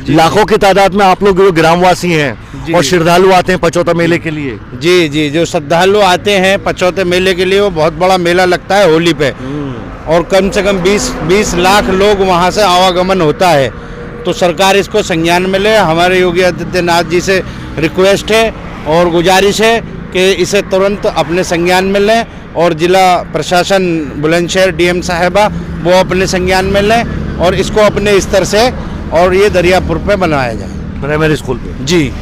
लाखों की तादाद में आप लोग जो ग्रामवासी हैं और श्रद्धालु आते हैं पचौता मेले के लिए। जी जी, जो श्रद्धालु आते हैं पचौते मेले के लिए, वो बहुत बड़ा मेला लगता है होली पे, और कम से कम 20 लाख लोग वहाँ से आवागमन होता है। तो सरकार इसको संज्ञान में ले। हमारे योगी आदित्यनाथ जी से रिक्वेस्ट है और गुजारिश है कि इसे तुरंत अपने संज्ञान में लें, और जिला प्रशासन बुलंदशहर डीएम साहिबा वो अपने संज्ञान में लें और इसको अपने स्तर से और ये दरियापुर पे बनाया जाए, प्राइमरी स्कूल पे। जी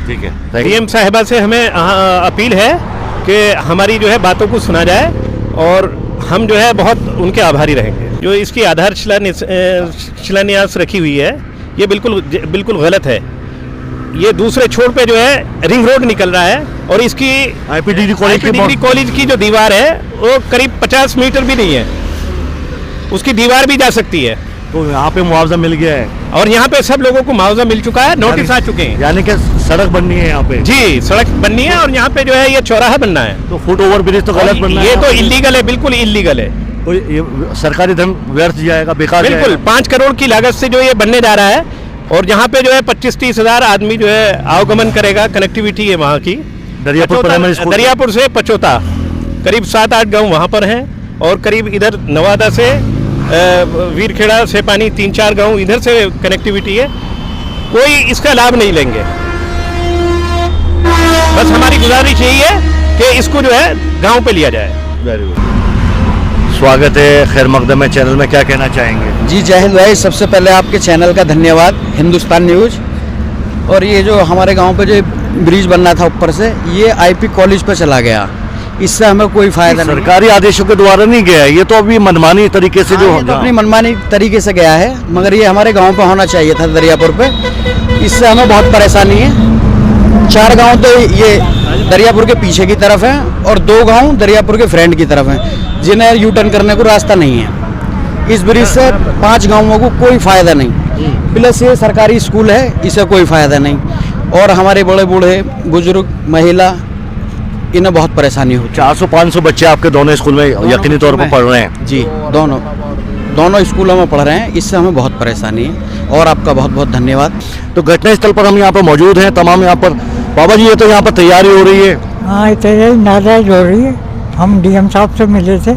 ठीक है। डीएम साहिबा से हमें अपील है कि हमारी जो है बातों को सुना जाए, और हम जो है बहुत उनके आभारी रहेंगे। जो इसकी आधार शिलान्यास रखी हुई है, ये बिल्कुल गलत है। ये दूसरे छोर पे जो है रिंग रोड निकल रहा है, और इसकी आईपी डिग्री कॉलेज की जो दीवार है वो करीब 50 मीटर भी नहीं है, उसकी दीवार भी जा सकती है। तो यहाँ पे मुआवजा मिल गया है, और यहाँ पे सब लोगों को मुआवजा मिल चुका है, नोटिस आ चुके हैं। यानी कि सड़क बननी है यहाँ पे। जी, सड़क बननी है, और यहाँ पे जो है ये चौराहा बनना है। तो फुट ओवर ब्रिज तो गलत बनना है, ये तो इलीगल है, बिल्कुल इलीगल है। तो ये सरकारी धन व्यर्थ जाएगा, बेकार बिल्कुल 5 करोड़ की लागत से जो ये बनने जा रहा है, और यहाँ पे जो है 25-30 हजार आदमी जो है आवागमन करेगा, कनेक्टिविटी है वहाँ की। दरियापुर से पचौता करीब 7-8 गांव वहाँ पर हैं, और करीब इधर नवादा से वीरखेड़ा से पानी 3-4 गांव इधर से कनेक्टिविटी है। कोई इसका लाभ नहीं लेंगे। बस हमारी गुजारिश यही है कि इसको जो है गांव पे लिया जाए। Very good. स्वागत है खैर मकदम है चैनल में, क्या कहना चाहेंगे? जी जय हिंद भाई, सबसे पहले आपके चैनल का धन्यवाद, हिंदुस्तान न्यूज़। और ये जो हमारे गांव पे जो ब्रिज बनना था ऊपर से, ये आईपी कॉलेज पे चला गया, इससे हमें कोई फायदा नहीं। सरकारी आदेशों के द्वारा नहीं गया, ये तो अभी मनमानी तरीके से जो तो अपनी मनमानी तरीके से गया है, मगर ये हमारे गांव पे होना चाहिए था दरियापुर पे। इससे हमें बहुत परेशानी है। 4 गांव तो ये दरियापुर के पीछे की तरफ है, और 2 गांव दरियापुर के फ्रंट की तरफ हैं, जिन्हें यू टर्न करने को रास्ता नहीं है। इस ब्रिज से 5 गाँवों को कोई फायदा नहीं, प्लस ये सरकारी स्कूल है, इसे कोई फायदा नहीं, और हमारे बड़े बूढ़े बुजुर्ग महिला इन्हें बहुत परेशानी हो। 400-500 बच्चे आपके दोनों स्कूल में यकीनी तौर पर पढ़ रहे हैं? जी, दोनों स्कूलों में पढ़ रहे हैं, इससे हमें बहुत परेशानी है, और आपका बहुत बहुत धन्यवाद। तो घटनास्थल पर हम यहाँ पर मौजूद हैं, तमाम यहाँ पर। बाबा जी, ये तो यहाँ पर तैयारी हो रही है। हाँ, तैयारी नाजायज हो रही है। हम डीएम साहब से मिले थे,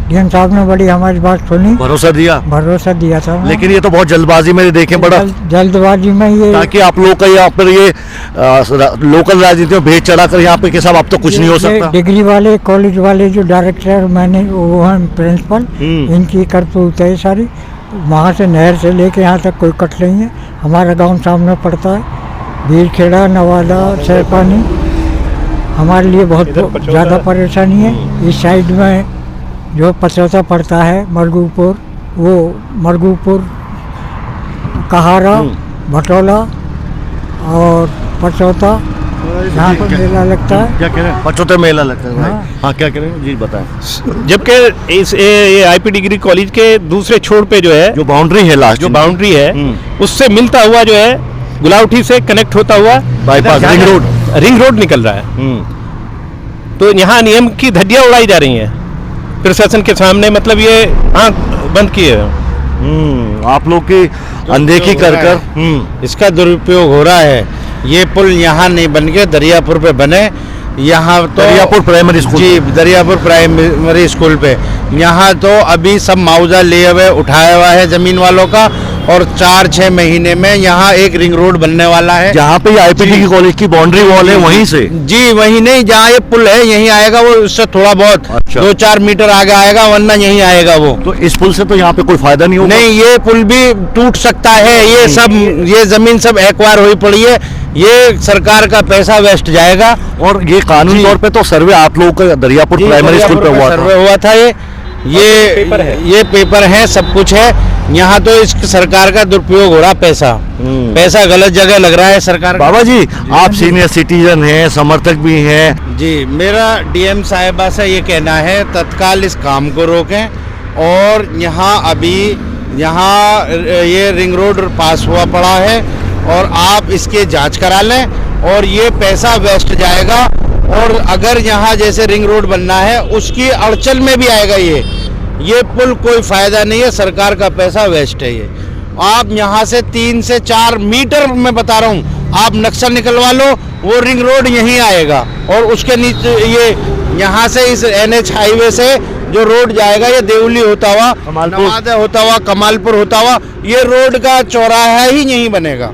डीएम साहब ने बड़ी हमारी बात सुनी, भरोसा दिया था। लेकिन ये तो बहुत जल्दबाजी में देखें, बड़ा जल्दबाजी में ये, ताकि आप लोग का यहाँ पर ये लोकल राजनीति में भेद चढ़ा कर यहाँ पे के साहब अब तो कुछ नहीं हो सकता। डिग्री वाले कॉलेज वाले जो डायरेक्टर मैंने वो हैं प्रिंसिपल, इनकी करतूत है सारी। वहाँ से नहर से लेके यहाँ तक कोई कट नहीं है। हमारा गाँव सामने पड़ता है, वीरखेड़ा, नवादा, सहपानी, हमारे लिए बहुत ज़्यादा परेशानी है। इस साइड में जो पचौता पड़ता है, मरगूपुर, कहारा, भटोला और पचौता, यहाँ पर मेला लगता है। क्या कह रहे हैं? पचौते मेला लगता है। हाँ, क्या कह रहे हैं जी, बताएं। जबकि इस ये आईपी डिग्री कॉलेज के दूसरे छोर पे जो है, जो बाउंड्री है, लास्ट जो बाउंड्री है, उससे मिलता हुआ जो है गुलाउठी से कनेक्ट होता हुआ बाईपास रिंग रोड निकल रहा है। तो यहाँ नियम की धज्जियां उड़ाई जा रही हैं प्रशासन के सामने, मतलब ये आंख बंद किए। आप लोग की अनदेखी कर इसका दुरुपयोग हो रहा है। ये पुल यहाँ नहीं बन के दरियापुर पे बने, यहाँ तो दरियापुर प्राइमरी स्कूल, जी दरियापुर प्राइमरी स्कूल पे, यहाँ तो अभी सब मुआवजा लिए हुए उठाया हुआ है जमीन वालों का, और 4-6 महीने में यहाँ एक रिंग रोड बनने वाला है। जहाँ पे आईपीडी कॉलेज की बाउंड्री वॉल है वहीं से, जी वहीं नहीं, जहाँ ये पुल है यहीं आएगा वो, उससे थोड़ा बहुत 2-4 मीटर आगे आएगा, वरना यहीं आएगा वो। तो इस पुल से तो यहाँ पे कोई फायदा नहीं होगा? नहीं, ये पुल भी टूट सकता है। ये जमीन सब एक्वायर हुई पड़ी है, ये सरकार का पैसा वेस्ट जाएगा। और ये कानूनी तौर पे तो सर्वे आप लोगों का दरियापुर प्राइमरी स्कूल पे हुआ था। ये पेपर है, सब कुछ है। यहाँ तो इस सरकार का दुरुपयोग हो रहा, पैसा गलत जगह लग रहा है सरकार। बाबा जी, आप सीनियर सिटीजन हैं, समर्थक भी हैं। जी, मेरा डीएम साहिबा से ये कहना है, तत्काल इस काम को रोकें, और यहाँ ये रिंग रोड पास हुआ पड़ा है, और आप इसके जांच करा लें, और ये पैसा वेस्ट जाएगा। और अगर यहाँ जैसे रिंग रोड बनना है, उसकी अड़चन में भी आएगा ये पुल, कोई फायदा नहीं है, सरकार का पैसा वेस्ट है ये। आप यहाँ से 3 से 4 मीटर मैं बता रहा हूँ, आप नक्शा निकलवा लो, वो रिंग रोड यहीं आएगा और उसके नीचे ये यहाँ से इस NH हाईवे से जो रोड जाएगा ये देवली होता हुआ, नवादा होता हुआ, कमालपुर होता हुआ, ये रोड का चौराहा ही यहीं बनेगा।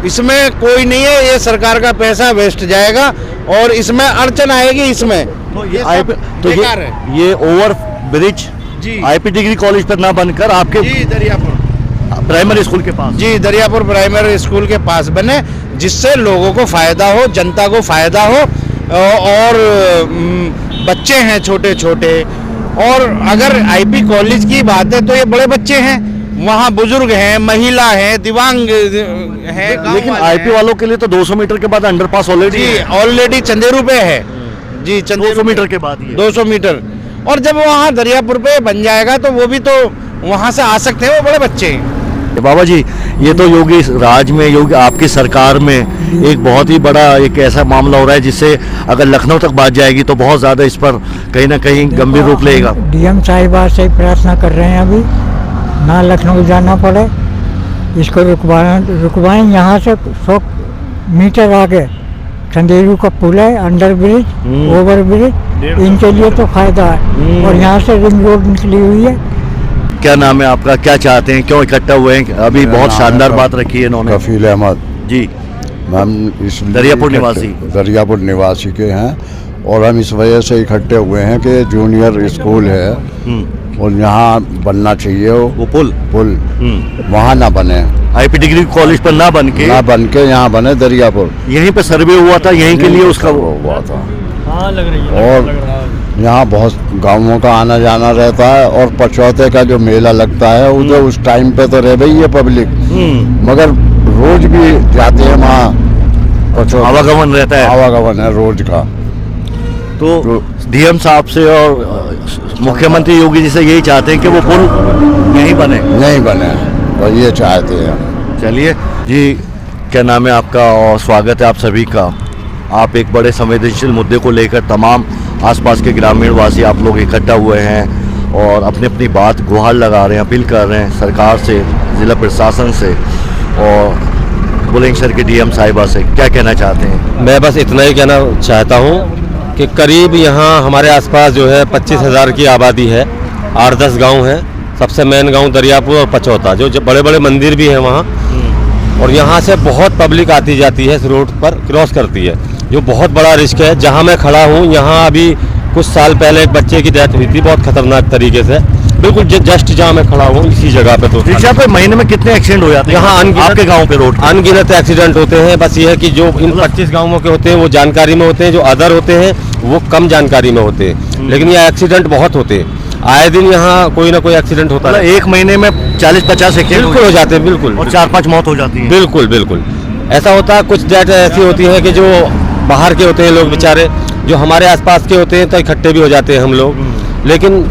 इसमें कोई नहीं है, ये सरकार का पैसा वेस्ट जाएगा और इसमें अड़चन आएगी। इसमें तो बेकार है। ये ओवर ब्रिज जी IP डिग्री कॉलेज पर ना बनकर आपके जी दरियापुर प्राइमरी स्कूल के पास, जी दरियापुर प्राइमरी स्कूल के पास बने, जिससे लोगों को फायदा हो, जनता को फायदा हो और बच्चे हैं छोटे छोटे। और अगर IP कॉलेज की बात है तो ये बड़े बच्चे हैं, वहाँ बुजुर्ग हैं, महिला हैं, दिव्यांग हैं। लेकिन IP वालों के लिए तो 200 मीटर के बाद अंडरपास ऑलरेडी जी ऑलरेडी चंदेरू पे है जी, 200 मीटर के बाद ही है। 200 मीटर। और जब वहाँ दरियापुर पे बन जाएगा तो वो भी तो वहाँ से आ सकते हैं, वो बड़े बच्चे हैं। बाबा जी, ये तो योगी राज में, योगी आपकी सरकार में एक बहुत ही बड़ा एक ऐसा मामला हो रहा है जिससे अगर लखनऊ तक बात जाएगी तो बहुत ज़्यादा इस पर कहीं ना कहीं गंभीर रूप लेगा। DM साहिबा से प्रार्थना कर रहे हैं अभी ना लखनऊ जाना पड़े, इसको रुकवाएं। यहाँ से 100 मीटर आगे चंदेरू का पुल है, अंडर ब्रिज, ओवर ब्रिज, इनके लिए तो फायदा है। और यहाँ से रिंग रोड निकली हुई है। क्या नाम है आपका, क्या चाहते हैं, क्यों इकट्ठा हुए हैं? अभी बहुत शानदार बात रखी है इन्होंने। कफील अहमद जी, हम इस दरियापुर निवासी। दरियापुर निवासी के हैं और हम इस वजह से इकट्ठे हुए हैं कि जूनियर स्कूल है और यहाँ बनना चाहिए वो पुल वहाँ ना बने, IP डिग्री कॉलेज पर ना बन के यहाँ बने दरियापुर। यहीं पे सर्वे हुआ था, यहीं के लिए उसका हुआ था। और यहाँ बहुत गाँवों का आना जाना रहता है और पचौते का जो मेला लगता है उधर उस टाइम पे तो रह गई है पब्लिक, मगर रोज भी जाते हैं वहाँ, आवागमन रहता है, आवागमन है रोज का। तो DM साहब से और मुख्यमंत्री योगी जी से यही चाहते हैं कि वो पुल यहीं बने, तो ये चाहते हैं। चलिए जी, क्या नाम है आपका और स्वागत है आप सभी का। आप एक बड़े संवेदनशील मुद्दे को लेकर तमाम आसपास के ग्रामीण वासी आप लोग इकट्ठा हुए हैं और अपनी अपनी बात गुहार लगा रहे हैं, अपील कर रहे हैं सरकार से, ज़िला प्रशासन से और बुलंदशहर के DM साहिबा से। क्या कहना चाहते हैं? मैं बस इतना ही कहना चाहता हूँ कि करीब यहाँ हमारे आसपास जो है 25,000 की आबादी है, 8-10 गांव हैं। सबसे मेन गांव दरियापुर और पचौता, जो बड़े बड़े मंदिर भी हैं वहाँ। और यहाँ से बहुत पब्लिक आती जाती है, इस रोड पर क्रॉस करती है, जो बहुत बड़ा रिस्क है। जहाँ मैं खड़ा हूँ यहाँ अभी कुछ साल पहले एक बच्चे की डेथ हुई थी बहुत खतरनाक तरीके से, बिल्कुल जस्ट जहाँ मैं खड़ा हूँ इसी जगह पे। तो रिक्शा पे महीने में कितने एक्सीडेंट हो जाते हैं यहाँ? आपके गांव पे रोड अनगिनत एक्सीडेंट होते हैं। बस ये है कि जो इन 25 गाँवों के होते हैं वो जानकारी में होते हैं, जो अदर होते हैं वो कम जानकारी में होते हैं। लेकिन ये एक्सीडेंट बहुत होते हैं, आए दिन यहाँ कोई ना कोई एक्सीडेंट होता है। एक महीने में 40-50 एक्सीडेंट बिल्कुल हो जाते हैं, बिल्कुल। और 4-5 मौत हो जाती है। बिल्कुल बिल्कुल ऐसा होता है। कुछ डेथ ऐसी होती है कि जो बाहर के होते हैं लोग बेचारे, जो हमारे आसपास के होते हैं तो इकट्ठे भी हो जाते हैं हम लोग, लेकिन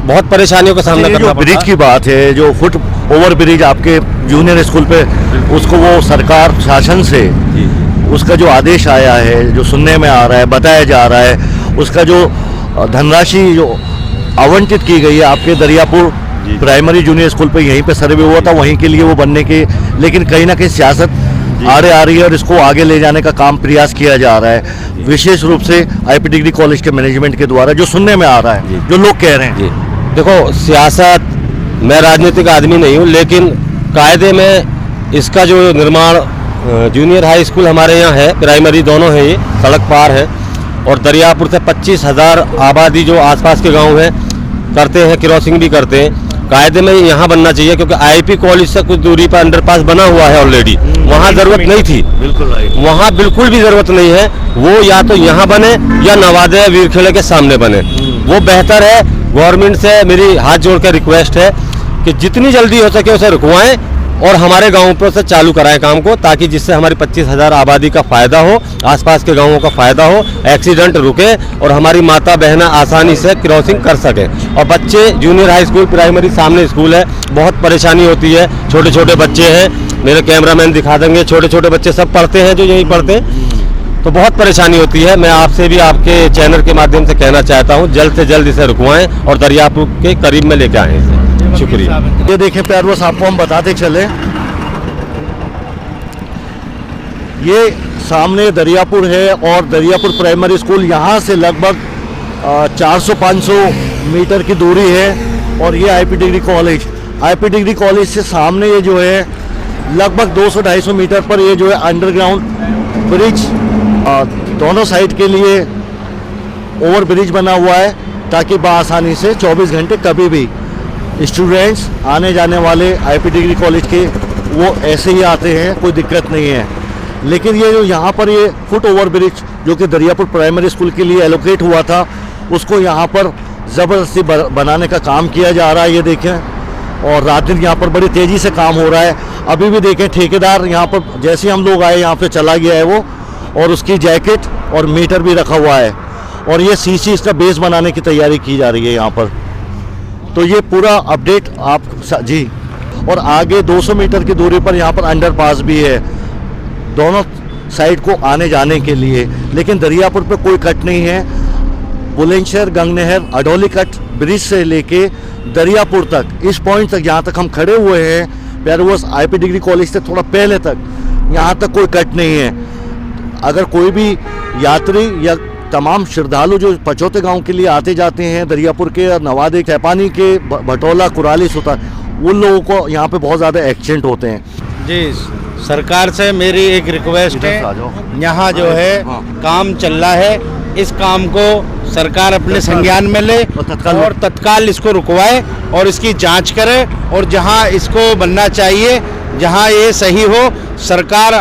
बहुत परेशानियों का सामना करना पड़ता है। ब्रिज की बात है, जो फुट ओवर ब्रिज आपके जूनियर स्कूल पे, उसको वो सरकार शासन से उसका जो आदेश आया है, जो सुनने में आ रहा है, बताया जा रहा है, उसका जो धनराशि जो आवंटित की गई है आपके दरियापुर प्राइमरी जूनियर स्कूल पे, यहीं पे सर्वे हुआ था, वहीं के लिए वो बनने के, लेकिन कहीं ना कहीं सियासत आड़े आ रही है और इसको आगे ले जाने का काम प्रयास किया जा रहा है, विशेष रूप से IP डिग्री कॉलेज के मैनेजमेंट के द्वारा, जो सुनने में आ रहा है, जो लोग कह रहे हैं। देखो सियासत, मैं राजनीतिक आदमी नहीं हूँ, लेकिन कायदे में इसका जो निर्माण जूनियर हाई स्कूल हमारे यहाँ है, प्राइमरी दोनों है, ये सड़क पार है। और दरियापुर से 25,000 आबादी जो आसपास के गांव हैं करते हैं, क्रॉसिंग भी करते हैं। कायदे में यहाँ बनना चाहिए क्योंकि IP कॉलेज से कुछ दूरी पर अंडरपास बना हुआ है ऑलरेडी, वहाँ जरूरत नहीं थी, बिल्कुल वहाँ बिल्कुल भी जरूरत नहीं है। वो या तो यहाँ बने या नवादा वीरखेड़े के सामने बने, वो बेहतर है। गवर्नमेंट से मेरी हाथ जोड़ कर रिक्वेस्ट है कि जितनी जल्दी हो सके उसे रुकवाएं और हमारे गाँव पर से चालू कराएं काम को, ताकि जिससे हमारी 25,000 आबादी का फ़ायदा हो, आसपास के गांवों का फ़ायदा हो, एक्सीडेंट रुके और हमारी माता बहना आसानी से क्रॉसिंग कर सकें। और बच्चे जूनियर हाई स्कूल प्राइमरी सामने स्कूल है, बहुत परेशानी होती है, छोटे छोटे बच्चे हैं, मेरे कैमरामैन दिखा देंगे, छोटे छोटे बच्चे सब पढ़ते हैं जो यहीं पढ़ते हैं, तो बहुत परेशानी होती है। मैं आपसे भी आपके चैनल के माध्यम से कहना चाहता हूँ, जल्द से जल्द इसे रुकवाएँ और दरियापुर के करीब में लेके आएँ इसे। शुक्रिया। ये देखें प्यार, बस आपको हम बताते चले, ये सामने दरियापुर है और दरियापुर प्राइमरी स्कूल यहाँ से लगभग 400-500 मीटर की दूरी है। और ये आईपी डिग्री कॉलेज से सामने ये जो है लगभग 200-250 मीटर पर ये जो है अंडरग्राउंड ब्रिज, दोनों साइड के लिए ओवर ब्रिज बना हुआ है ताकि बआसानी से 24 घंटे कभी भी स्टूडेंट्स आने जाने वाले आईपी डिग्री कॉलेज के वो ऐसे ही आते हैं, कोई दिक्कत नहीं है। लेकिन ये जो यहाँ पर ये फुट ओवर ब्रिज जो कि दरियापुर प्राइमरी स्कूल के लिए एलोकेट हुआ था, उसको यहाँ पर ज़बरदस्ती बनाने का काम किया जा रहा है। ये देखें, और रात दिन यहाँ पर बड़ी तेज़ी से काम हो रहा है। अभी भी देखें, ठेकेदार यहाँ पर जैसे हम लोग आए यहाँ पे चला गया है वो, और उसकी जैकेट और मीटर भी रखा हुआ है। और ये सीसी इसका बेस बनाने की तैयारी की जा रही है यहाँ पर। तो ये पूरा अपडेट आप जी। और आगे 200 मीटर की दूरी पर यहाँ पर अंडरपास भी है दोनों साइड को आने जाने के लिए। लेकिन दरियापुर पे कोई कट नहीं है। बुलंदशहर, गंगनहर, अडोली कट ब्रिज से लेके दरियापुर तक, इस पॉइंट तक जहाँ तक हम खड़े हुए हैं प्यारे आईपी डिग्री कॉलेज से थोड़ा पहले तक, यहाँ तक कोई कट नहीं है। अगर कोई भी यात्री या तमाम श्रद्धालु जो पचौते गांव के लिए आते जाते हैं, दरियापुर के, नवादे, कैपानी के, भटोला, कुराली, सुतार, उन लोगों को यहाँ पे बहुत ज़्यादा एक्सीडेंट होते हैं। जी, सरकार से मेरी एक रिक्वेस्ट है, यहाँ जो है काम चल रहा है, इस काम को सरकार अपने संज्ञान में ले और तत्काल इसको रुकवाए और इसकी जांच करे, और जहाँ इसको बनना चाहिए, जहाँ ये सही हो, सरकार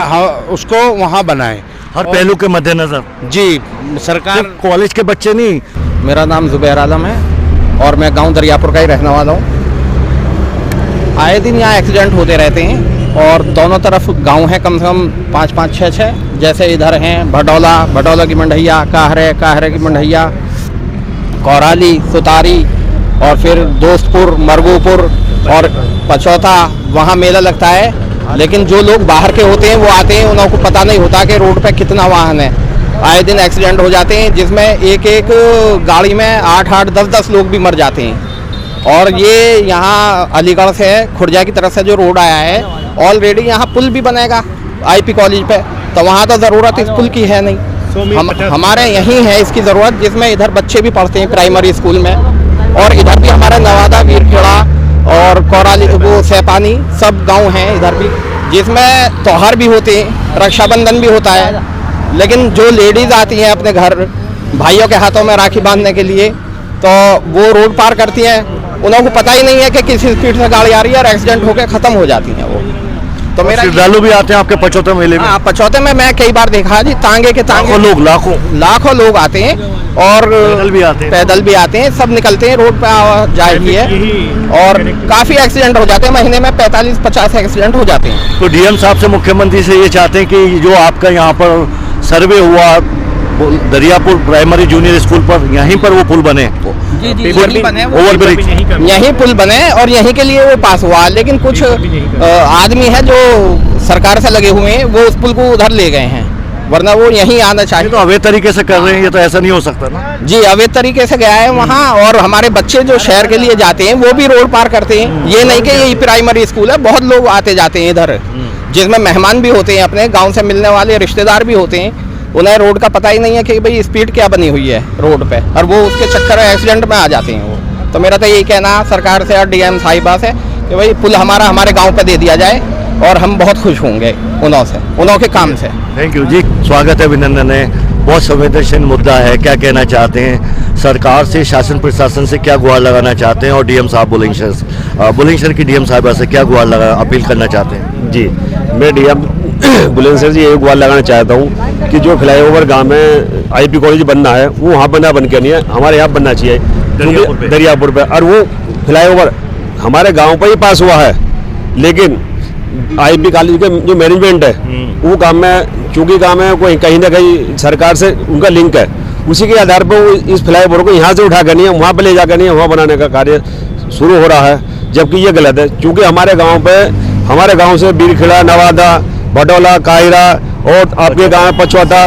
उसको वहाँ बनाए हर पहलू के मद्देनजर। जी, सरकार कॉलेज के बच्चे नहीं। मेरा नाम जुबैर आलम है और मैं गांव दरियापुर का ही रहने वाला हूँ। आए दिन यहाँ एक्सीडेंट होते रहते हैं और दोनों तरफ गांव हैं, कम से कम 5-5, 6-6। जैसे इधर हैं भटौला की मंडैया, काहरे की मंडैया, कोराली, सुतारी, और फिर दोस्तपुर, मरगूपुर और पचौता, वहाँ मेला लगता है। लेकिन जो लोग बाहर के होते हैं वो आते हैं, उनको पता नहीं होता कि रोड पे कितना वाहन है। आए दिन एक्सीडेंट हो जाते हैं जिसमें एक गाड़ी में 8-8, 10-10 लोग भी मर जाते हैं। और ये यहाँ अलीगढ़ से खुर्जा की तरफ से जो रोड आया है, ऑलरेडी यहाँ पुल भी बनेगा आईपी कॉलेज पे, तो वहाँ तो ज़रूरत इस पुल की है नहीं। हमारे यहीं है इसकी ज़रूरत, जिसमें इधर बच्चे भी पढ़ते हैं प्राइमरी स्कूल में, और इधर भी हमारे नवादा, वीरखेड़ा और कोराली, वो सैपानी, सब गांव हैं इधर भी, जिसमें त्योहार भी होते हैं, रक्षाबंधन भी होता है। लेकिन जो लेडीज़ आती हैं अपने घर भाइयों के हाथों में राखी बांधने के लिए, तो वो रोड पार करती हैं, उनको पता ही नहीं है कि किस स्पीड से गाड़ी आ रही है, और एक्सीडेंट होकर ख़त्म हो जाती हैं वो। तो मेरा श्रद्धालु भी आते हैं आपके पचौते मेले में? हाँ, पचौते में मैं कई बार देखा जी, तांगे के तांगे लोग, लाखों लोग आते हैं, और पैदल भी आते हैं, सब निकलते हैं, रोड पे आवाजाही है, और काफ़ी एक्सीडेंट हो जाते हैं। महीने में 45-50 एक्सीडेंट हो जाते हैं। तो डीएम साहब से, मुख्यमंत्री से ये चाहते हैं कि जो आपका यहाँ पर सर्वे हुआ दरियापुर प्राइमरी जूनियर स्कूल पर, यहीं पर वो पुल बने, यहीं बने, ओवर ब्रिज यहीं पुल बने, और यहीं के लिए वो पास हुआ। लेकिन कुछ आदमी है जो सरकार से लगे हुए हैं, वो उस पुल को उधर ले गए हैं, वरना वो यहीं आना चाहिए। तो अवैध तरीके से कर रहे हैं, ये तो ऐसा नहीं हो सकता ना जी। अवैध तरीके से गया है वहाँ, और हमारे बच्चे जो शहर के लिए जाते हैं वो भी रोड पार करते हैं। ये नहीं कि ये प्राइमरी स्कूल है, बहुत लोग आते जाते हैं इधर, जिसमें मेहमान भी होते हैं, अपने गाँव से मिलने वाले रिश्तेदार भी होते हैं। उन्हें रोड का पता ही नहीं है कि भाई स्पीड क्या बनी हुई है रोड पे, और वो उसके चक्कर में एक्सीडेंट में आ जाते हैं वो। तो मेरा तो यही कहना सरकार से और डीएम साहिबा से कि भाई पुल हमारे गांव पे दे दिया जाए, और हम बहुत खुश होंगे उन्हों के काम से। थैंक यू जी, स्वागत है, अभिनंदन है। बहुत संवेदनशील मुद्दा है, क्या कहना चाहते हैं सरकार से, शासन प्रशासन से क्या गुहार लगाना चाहते हैं, और डीएम साहब बुलंदशहर की डीएम साहिबा से क्या गुहार अपील करना चाहते हैं? जी, मैं डीएम बुलंदशहर जी यही गुहार लगाना चाहता हूँ कि जो फ्लाईओवर गांव में आईपी कॉलेज बनना है, वो वहाँ बन के नहीं है, हमारे यहाँ बनना चाहिए दरियापुर पे। और वो फ्लाईओवर हमारे गांव पर ही पास हुआ है, लेकिन आईपी कॉलेज के जो मैनेजमेंट है वो काम में, चूँकि काम में कोई कहीं ना कहीं सरकार से उनका लिंक है, उसी के आधार पर वो इस फ्लाईओवर को यहाँ से उठा कर नहीं है, वहाँ पर ले जा कर नहीं है, वहाँ बनाने का कार्य शुरू हो रहा है, जबकि ये गलत है। चूँकि हमारे गाँव से बीरखेड़ा, नवादा, भटौला, कायरा, और आपके गांव में पचौता,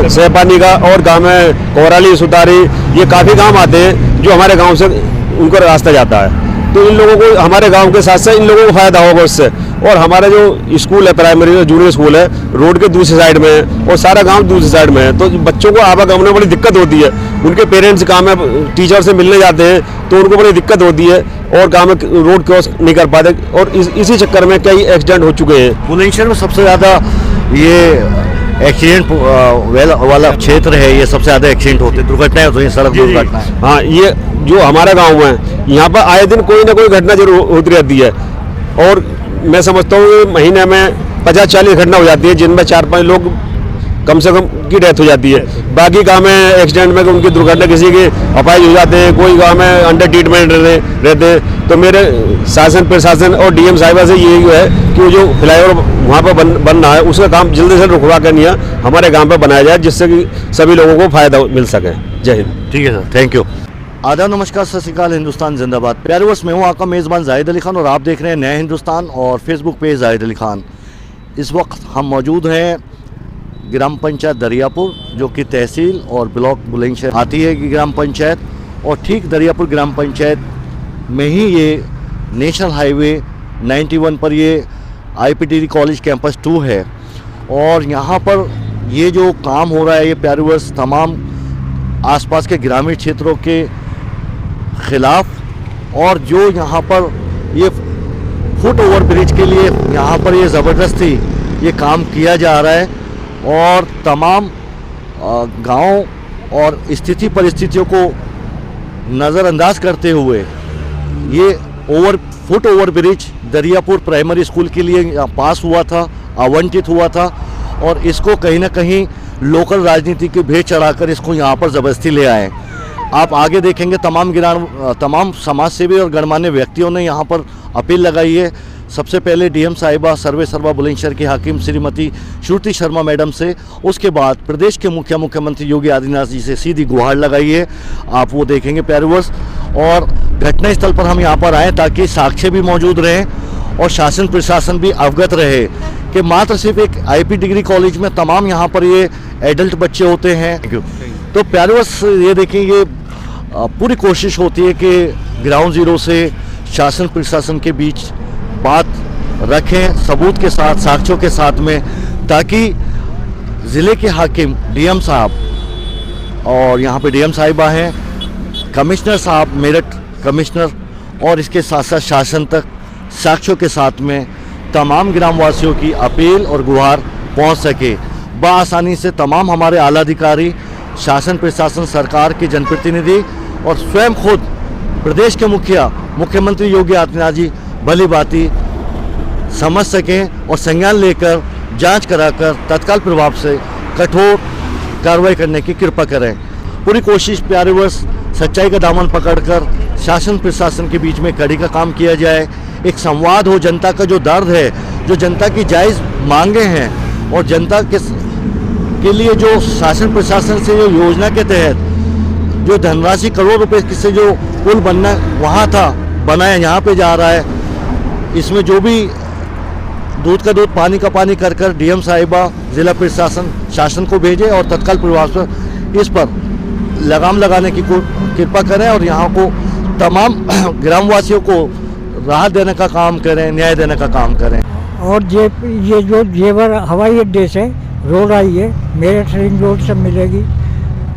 सैपानी का, और गांव में कोराली, सुतारी, ये काफ़ी गांव आते हैं जो हमारे गांव से उनको रास्ता जाता है। तो इन लोगों को, हमारे गांव के साथ साथ इन लोगों को फायदा होगा उससे। और हमारा जो स्कूल है, प्राइमरी जूनियर स्कूल है, रोड के दूसरी साइड में है और सारा गांव दूसरी साइड में है, तो बच्चों को आवागमन में बड़ी दिक्कत होती है। उनके पेरेंट्स काम है, टीचर से मिलने जाते हैं तो उनको बड़ी दिक्कत होती है और काम में रोड क्रॉस नहीं कर पाते, और इसी चक्कर में कई एक्सीडेंट हो चुके हैं। बुलंदशहर में सबसे ज़्यादा ये एक्सीडेंट वाला क्षेत्र है, ये सबसे ज़्यादा एक्सीडेंट होते हैं, दुर्घटनाएं होती हैं, सड़क दुर्घटनाएं। हाँ, ये जो हमारा गांव है, यहाँ पर आए दिन कोई ना कोई घटना जरूर होती रहती है, और मैं समझता हूँ महीने में 50-40 घटना हो जाती है, जिनमें 4-5 लोग कम से कम की डेथ हो जाती है। बाकी गाँव में एक्सीडेंट में उनकी दुर्घटना, किसी के अपाहिज हो जाते हैं, कोई गाँव में अंडर ट्रीटमेंट रहते हैं। तो मेरे शासन प्रशासन और डीएम साहिबा से यही है कि वो जो फ्लाईओवर वहाँ पर बन रहा है, उसका काम जल्दी से रुकवा कर नहीं हमारे गाँव पर बनाया जाए, जिससे कि सभी लोगों को फायदा मिल सके। जय हिंद। ठीक है सर, थैंक यू। आदाब, नमस्कार, सत श्री अकाल, हिंदुस्तान जिंदाबाद। प्यारे वर्ष, मैं हूँ आपका मेज़बान जाहिद अली खान और आप देख रहे हैं नया हिंदुस्तान और फेसबुक पेज जाहिद अली खान। इस वक्त हम मौजूद हैं ग्राम पंचायत दरियापुर, जो कि तहसील और ब्लॉक बुलंदशहर आती है कि ग्राम पंचायत, और ठीक दरियापुर ग्राम पंचायत में ही ये नेशनल हाईवे 91 पर ये IPDD कॉलेज कैंपस 2 है। और यहाँ पर ये जो काम हो रहा है, ये प्यारे वर्ष तमाम आसपास के ग्रामीण क्षेत्रों के ख़िलाफ़, और जो यहाँ पर ये फुट ओवर ब्रिज के लिए यहाँ पर ये ज़बरदस्ती ये काम किया जा रहा है, और तमाम गांव और स्थिति परिस्थितियों को नज़रअंदाज करते हुए ये foot over bridge Dariyapur primary school के लिए पास हुआ था, आवंटित हुआ था, और इसको कहीं ना कहीं लोकल राजनीति की भेंट चढ़ाकर इसको यहाँ पर ज़बरदस्ती ले आए। आप आगे देखेंगे तमाम समाज सेवी और गणमान्य व्यक्तियों ने यहाँ पर अपील लगाई है। सबसे पहले डीएम साहिबा सर्वे सर्वा बुलंदशहर की हाकिम श्रीमती श्रुति शर्मा मैडम से, उसके बाद प्रदेश के मुख्यमंत्री योगी आदित्यनाथ जी से सीधी गुहार लगाई है। आप वो देखेंगे प्यारे वर्ष। और घटनास्थल पर हम यहाँ पर आए ताकि साक्ष्य भी मौजूद रहें और शासन प्रशासन भी अवगत रहे कि मात्र सिर्फ एक IPDD कॉलेज में तमाम यहाँ पर ये एडल्ट बच्चे होते हैं। तो प्यारे वर्ष, ये देखें, ये पूरी कोशिश होती है कि ग्राउंड जीरो से शासन प्रशासन के बीच बात रखें, सबूत के साथ, साक्ष्यों के साथ में, ताकि ज़िले के हाकिम डीएम साहब और यहाँ पे डीएम साहिबा हैं, कमिश्नर साहब, मेरठ कमिश्नर, और इसके साथ साथ शासन तक साक्ष्यों के साथ में तमाम ग्रामवासियों की अपील और गुहार पहुँच सके बआसानी से। तमाम हमारे आला अधिकारी, शासन प्रशासन, सरकार के जनप्रतिनिधि और स्वयं खुद प्रदेश के मुख्यमंत्री योगी आदित्यनाथ जी भली भांति समझ सकें और संज्ञान लेकर जांच कराकर तत्काल प्रभाव से कठोर कार्रवाई करने की कृपा करें। पूरी कोशिश प्यारे वर्ष सच्चाई का दामन पकड़कर शासन प्रशासन के बीच में कड़ी का काम किया जाए, एक संवाद हो, जनता का जो दर्द है, जो जनता की जायज़ मांगे हैं और जनता के लिए जो शासन प्रशासन से जो योजना के तहत जो धनराशि करोड़ रुपए से जो पुल बनना वहाँ था बनाया यहाँ पे जा रहा है, इसमें जो भी दूध का दूध पानी का पानी कर कर डीएम साहिबा ज़िला प्रशासन शासन को भेजे और तत्काल प्रभाव से इस पर लगाम लगाने की कृपा करें और यहाँ को तमाम ग्रामवासियों को राहत देने का काम करें, न्याय देने का काम करें। और ये जो जेवर हवाई अड्डे से रोड आई है, मेरठ रिंग रोड से मिलेगी,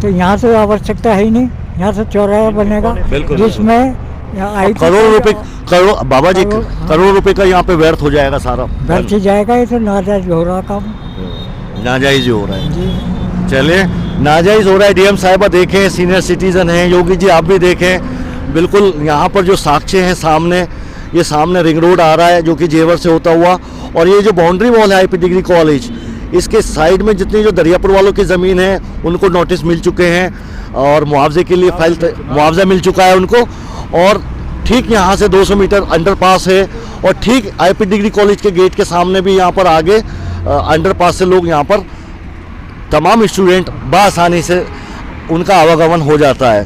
तो यहाँ से आवश्यकता है ही नहीं, यहाँ से चौराहा बनेगा जिसमें करोड़ बाबा जी करोड़ रुपए का यहाँ पे व्यर्थ हो जाएगा, सारा व्यर्थ ही जाएगा। ये तो नाजायज हो रहा काम, नाजायज हो रहा है। चलिए, नाजायज हो रहा है। डीएम साहिबा देखें, सीनियर सिटीजन हैं, योगी जी आप भी देखें, बिल्कुल यहाँ पर जो साक्ष्य हैं सामने, ये सामने रिंग रोड आ रहा है जो कि जेवर से होता हुआ, और ये जो बाउंड्री वॉल है IPDD कॉलेज, इसके साइड में जितनी जो दरियापुर वालों की ज़मीन है उनको नोटिस मिल चुके हैं और मुआवजे के लिए मुआवजा मिल चुका है उनको। और ठीक यहाँ से 200 मीटर अंडरपास है और ठीक IPDD कॉलेज के गेट के सामने भी यहाँ पर आगे अंडरपास से लोग यहाँ पर तमाम स्टूडेंट बआसानी से उनका आवागमन हो जाता है।